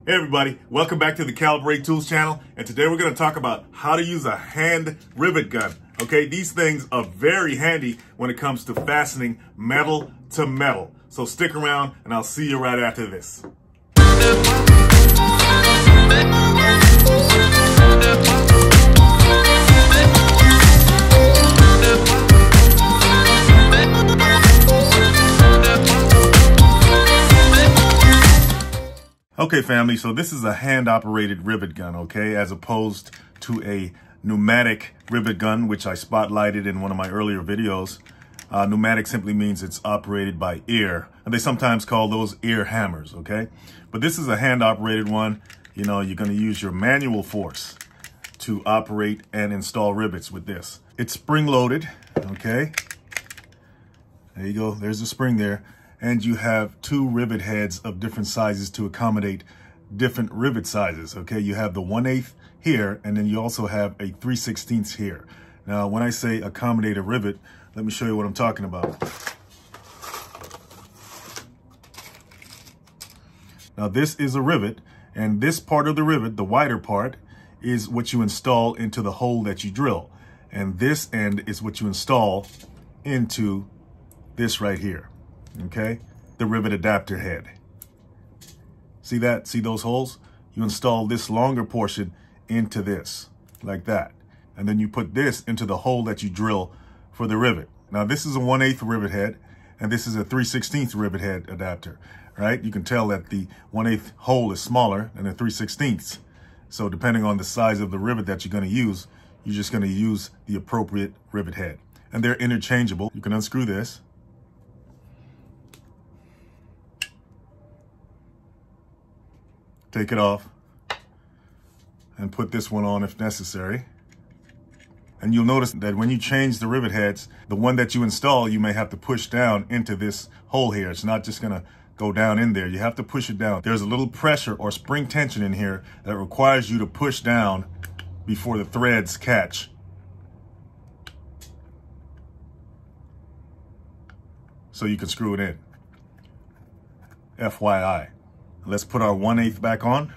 Hey everybody, welcome back to the Calibrate Tools channel, and today we're going to talk about how to use a hand rivet gun. Okay, these things are very handy when it comes to fastening metal to metal. So stick around and I'll see you right after this. Okay, family, so this is a hand-operated rivet gun, okay, as opposed to a pneumatic rivet gun, which I spotlighted in one of my earlier videos. Pneumatic simply means it's operated by air, and they sometimes call those air hammers, okay? But this is a hand-operated one. You know, you're going to use your manual force to operate and install rivets with this. It's spring-loaded, okay? There you go. There's the spring there. And you have two rivet heads of different sizes to accommodate different rivet sizes, okay? You have the 1/8 here, and then you also have a 3/16 here. Now, when I say accommodate a rivet, let me show you what I'm talking about. Now, this is a rivet, and this part of the rivet, the wider part, is what you install into the hole that you drill. And this end is what you install into this right here. Okay, the rivet adapter head. See that? See those holes? You install this longer portion into this, like that. And then you put this into the hole that you drill for the rivet. Now this is a 1/8 rivet head, and this is a 3/16 rivet head adapter, right? You can tell that the 1/8 hole is smaller than the 3/16. So depending on the size of the rivet that you're going to use, you're just going to use the appropriate rivet head. And they're interchangeable. You can unscrew this. Take it off and put this one on if necessary. And you'll notice that when you change the rivet heads, the one that you install, you may have to push down into this hole here. It's not just gonna go down in there. You have to push it down. There's a little pressure or spring tension in here that requires you to push down before the threads catch. So you can screw it in. FYI. Let's put our 1/8 back on.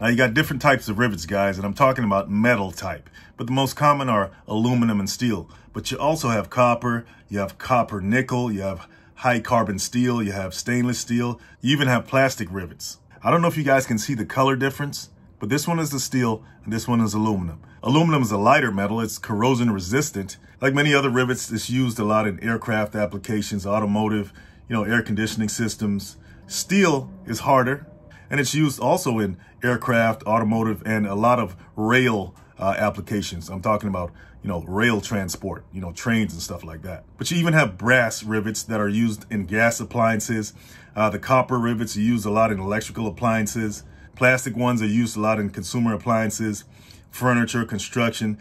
Now you got different types of rivets, guys, and I'm talking about metal type. But the most common are aluminum and steel. But you also have copper, you have copper nickel, you have high carbon steel, you have stainless steel, you even have plastic rivets. I don't know if you guys can see the color difference, but this one is the steel and this one is aluminum. Aluminum is a lighter metal. It's corrosion resistant. Like many other rivets, it's used a lot in aircraft applications, automotive, air conditioning systems. Steel is harder, and it's used also in aircraft, automotive, and a lot of rail applications. I'm talking about, rail transport, trains and stuff like that. But you even have brass rivets that are used in gas appliances. The copper rivets are used a lot in electrical appliances. Plastic ones are used a lot in consumer appliances, furniture, construction,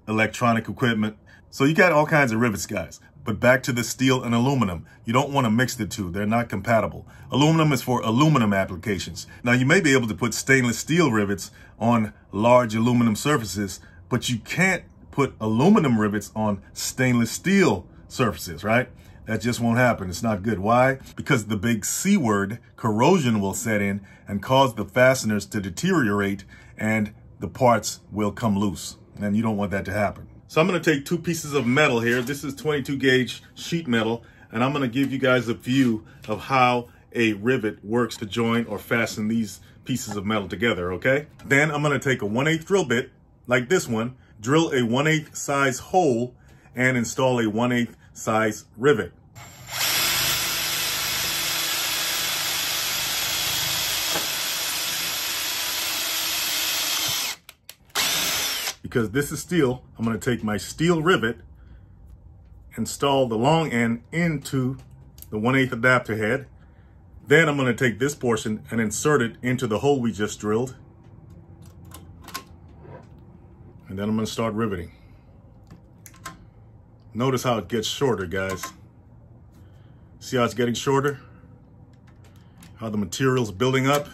electronic equipment. So you got all kinds of rivets, guys. But back to the steel and aluminum. You don't want to mix the two. They're not compatible. Aluminum is for aluminum applications. Now, you may be able to put stainless steel rivets on large aluminum surfaces, but you can't put aluminum rivets on stainless steel surfaces, right? That just won't happen. It's not good. Why? Because the big C word, corrosion, will set in and cause the fasteners to deteriorate, and the parts will come loose. And you don't want that to happen. So I'm going to take two pieces of metal here. This is 22 gauge sheet metal, and I'm going to give you guys a view of how a rivet works to join or fasten these pieces of metal together, okay? Then I'm going to take a 1/8 drill bit, like this one, drill a 1/8 size hole, and install a 1/8 size rivet. Because this is steel, I'm going to take my steel rivet, install the long end into the 1/8 adapter head. Then I'm going to take this portion and insert it into the hole we just drilled. And then I'm going to start riveting. Notice how it gets shorter, guys. See how it's getting shorter? How the material's building up?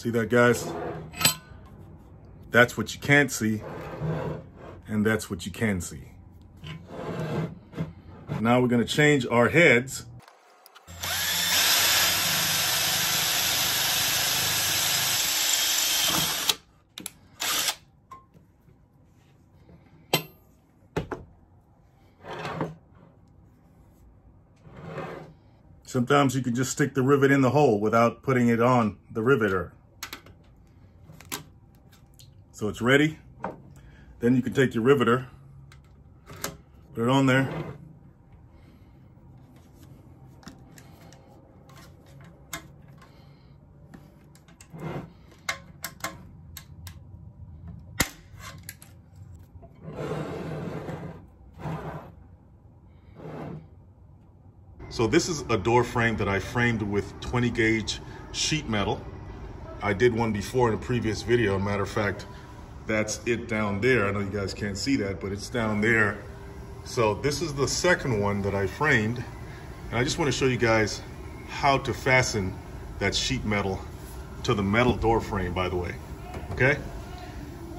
See that, guys? That's what you can't see, and that's what you can see. Now we're going to change our heads. Sometimes you can just stick the rivet in the hole without putting it on the riveter. So it's ready. Then you can take your riveter, put it on there. So this is a door frame that I framed with 20 gauge sheet metal. I did one before in a previous video. Matter of fact, that's it down there. I know you guys can't see that, but it's down there. So this is the second one that I framed. And I just want to show you guys how to fasten that sheet metal to the metal door frame, by the way, okay?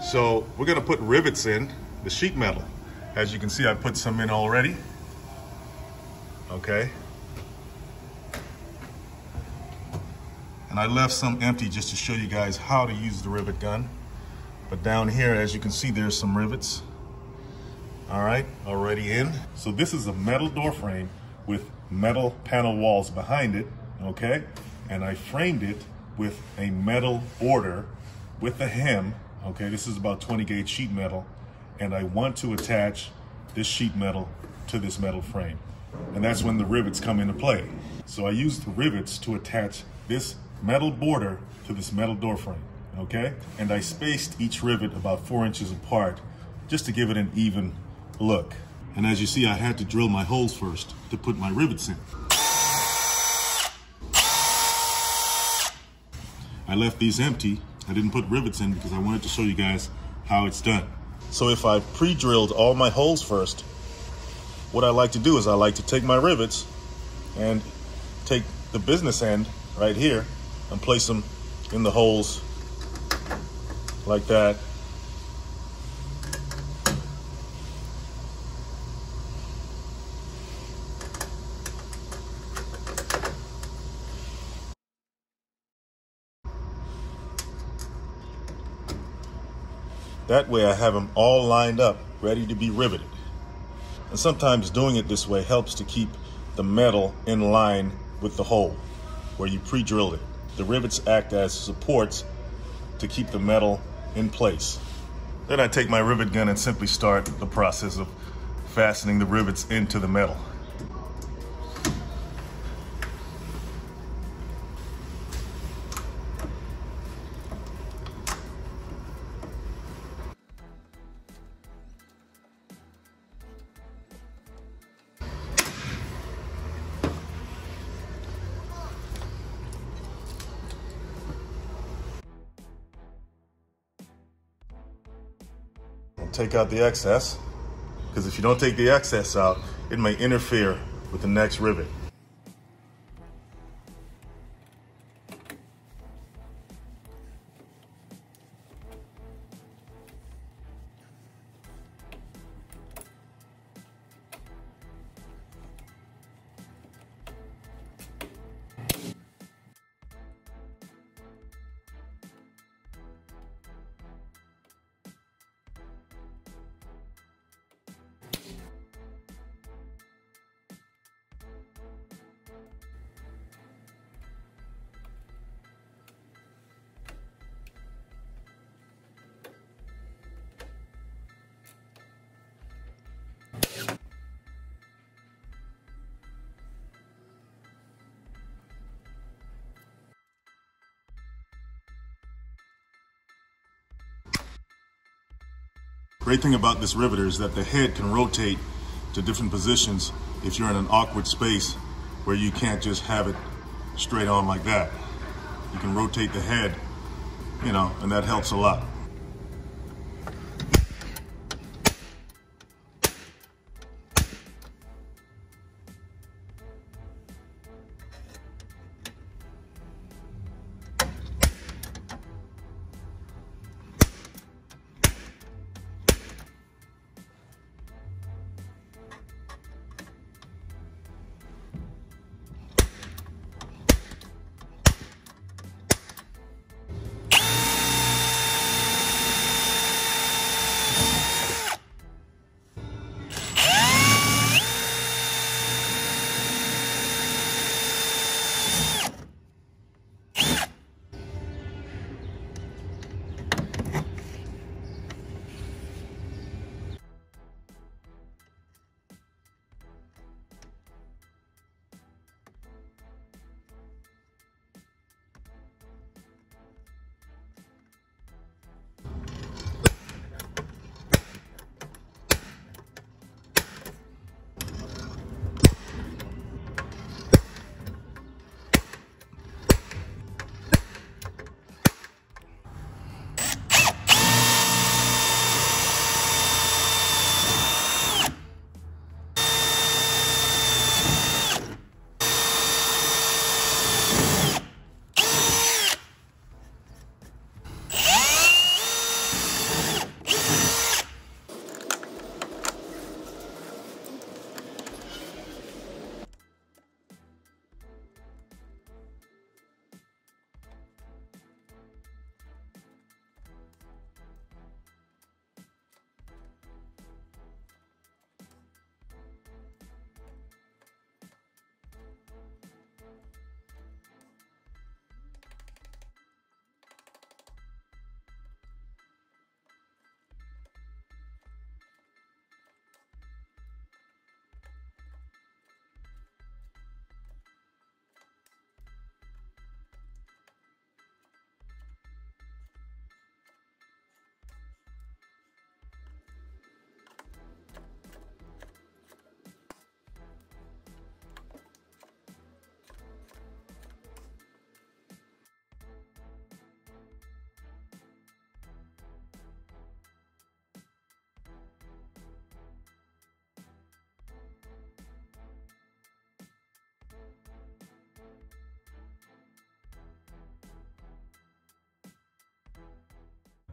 So we're gonna put rivets in the sheet metal. As you can see, I put some in already, okay? And I left some empty just to show you guys how to use the rivet gun. But down here, as you can see, there's some rivets. All right, already in. So this is a metal door frame with metal panel walls behind it, okay? And I framed it with a metal border with a hem, okay? This is about 20 gauge sheet metal. And I want to attach this sheet metal to this metal frame. And that's when the rivets come into play. So I used the rivets to attach this metal border to this metal door frame, okay? And I spaced each rivet about 4 inches apart just to give it an even look. And as you see, I had to drill my holes first to put my rivets in. I left these empty. I didn't put rivets in because I wanted to show you guys how it's done. So if I pre-drilled all my holes first, what I like to do is I like to take my rivets and take the business end right here and place them in the holes like that. That way I have them all lined up, ready to be riveted. And sometimes doing it this way helps to keep the metal in line with the hole where you pre-drilled it. The rivets act as supports to keep the metal in place. Then I take my rivet gun and simply start the process of fastening the rivets into the metal. Take out the excess, because if you don't take the excess out, it may interfere with the next rivet. Great thing about this riveter is that the head can rotate to different positions if you're in an awkward space where you can't just have it straight on like that. You can rotate the head, you know, and that helps a lot.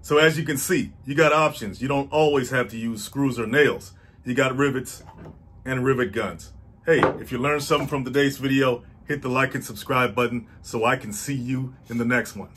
So as you can see, you got options. You don't always have to use screws or nails. You got rivets and rivet guns. Hey, if you learned something from today's video, hit the like and subscribe button so I can see you in the next one.